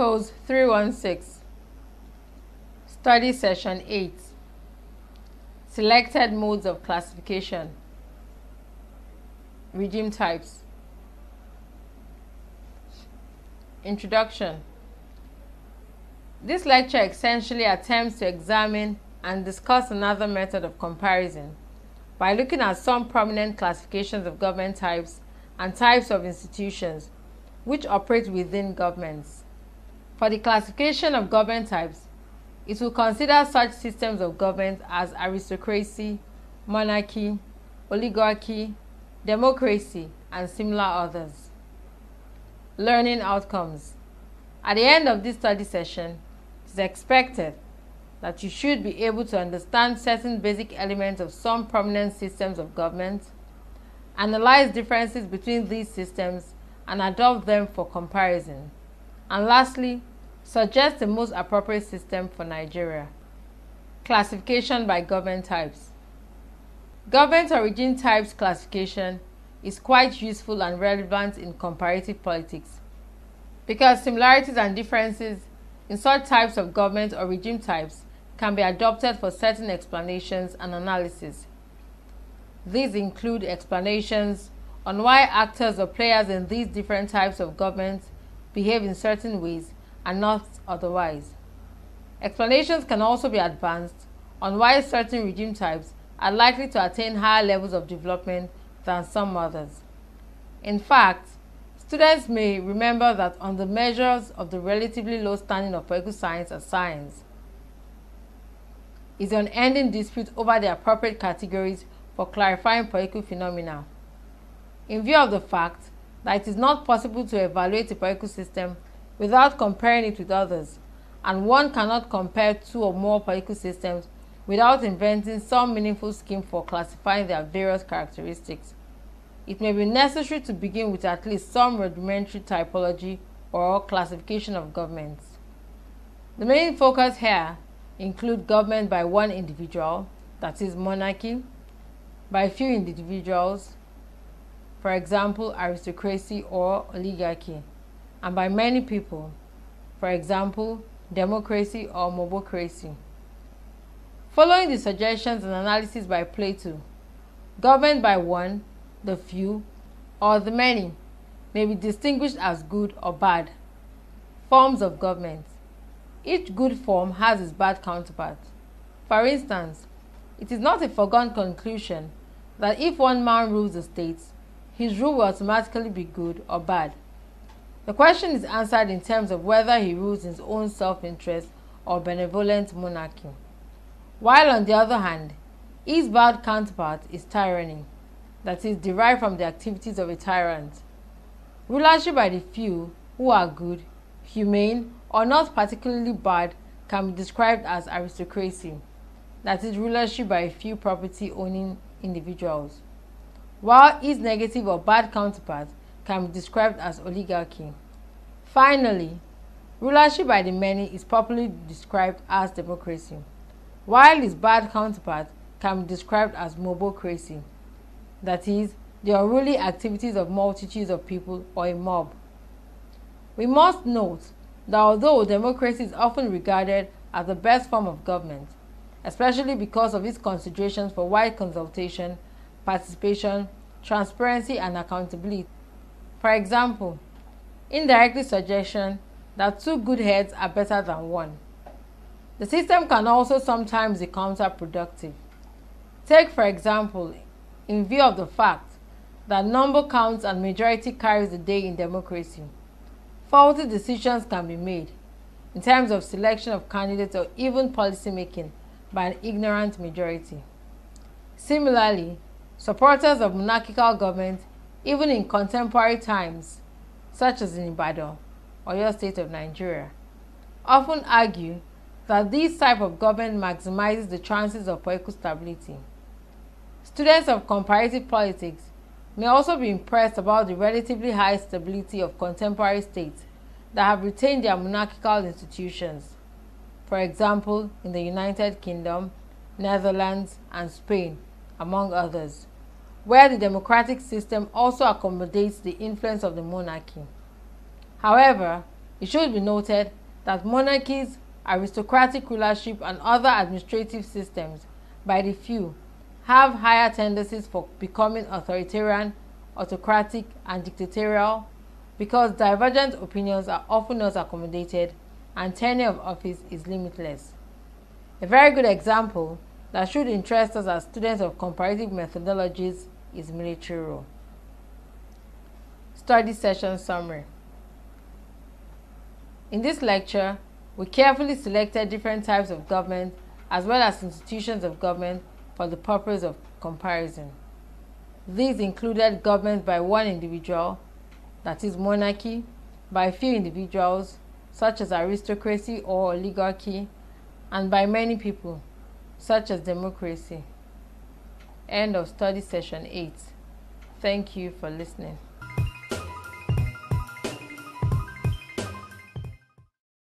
Pose 316. Study Session 8. Selected modes of classification. Regime types. Introduction. This lecture essentially attempts to examine and discuss another method of comparison by looking at some prominent classifications of government types and types of institutions which operate within governments. For the classification of government types, it will consider such systems of government as aristocracy, monarchy, oligarchy, democracy, and similar others. Learning outcomes. At the end of this study session, it is expected that you should be able to understand certain basic elements of some prominent systems of government, analyze differences between these systems, and adopt them for comparison. And lastly, suggest the most appropriate system for Nigeria. Classification by government types. Government or regime types classification is quite useful and relevant in comparative politics because similarities and differences in such types of government or regime types can be adopted for certain explanations and analysis. These include explanations on why actors or players in these different types of government behave in certain ways and not otherwise. Explanations can also be advanced on why certain regime types are likely to attain higher levels of development than some others. In fact, students may remember that on the measures of the relatively low standing of political science as science is the unending dispute over the appropriate categories for clarifying political phenomena. In view of the fact that it is not possible to evaluate a political system without comparing it with others, and one cannot compare two or more political systems without inventing some meaningful scheme for classifying their various characteristics, it may be necessary to begin with at least some rudimentary typology or classification of governments. The main focus here include government by one individual, that is monarchy, by few individuals, for example aristocracy or oligarchy, and by many people, for example democracy or mobocracy. Following the suggestions and analysis by Plato, government by one, the few, or the many may be distinguished as good or bad forms of government. Each good form has its bad counterpart. For instance, it is not a foregone conclusion that if one man rules the state, his rule will automatically be good or bad. The question is answered in terms of whether he rules in his own self-interest or benevolent monarchy. While on the other hand, his bad counterpart is tyranny, that is derived from the activities of a tyrant. Rulership by the few, who are good, humane, or not particularly bad, can be described as aristocracy, that is rulership by a few property-owning individuals, while its negative or bad counterpart can be described as oligarchy. Finally, rulership by the many is popularly described as democracy, while its bad counterpart can be described as mobocracy, that is, the unruly activities of multitudes of people or a mob. We must note that although democracy is often regarded as the best form of government, especially because of its considerations for wide consultation, participation, transparency, and accountability. For example, indirectly suggestion that two good heads are better than one. The system can also sometimes be counterproductive. Take, for example, in view of the fact that number counts and majority carries the day in democracy, faulty decisions can be made in terms of selection of candidates or even policy making by an ignorant majority. Similarly, supporters of monarchical government, even in contemporary times, such as in Ibadan, Oyo State of Nigeria, often argue that this type of government maximizes the chances of political stability. Students of comparative politics may also be impressed about the relatively high stability of contemporary states that have retained their monarchical institutions, for example in the United Kingdom, Netherlands, and Spain, among others, where the democratic system also accommodates the influence of the monarchy. However, It should be noted that monarchies, aristocratic rulership, and other administrative systems, by the few, have higher tendencies for becoming authoritarian, autocratic, and dictatorial because divergent opinions are often not accommodated and tenure of office is limitless. A very good example that should interest us as students of comparative methodologies is military rule. Study session summary. In this lecture, we carefully selected different types of government as well as institutions of government for the purpose of comparison. These included government by one individual, that is monarchy, by few individuals, such as aristocracy or oligarchy, and by many people, such as democracy. End of study session 8. Thank you for listening.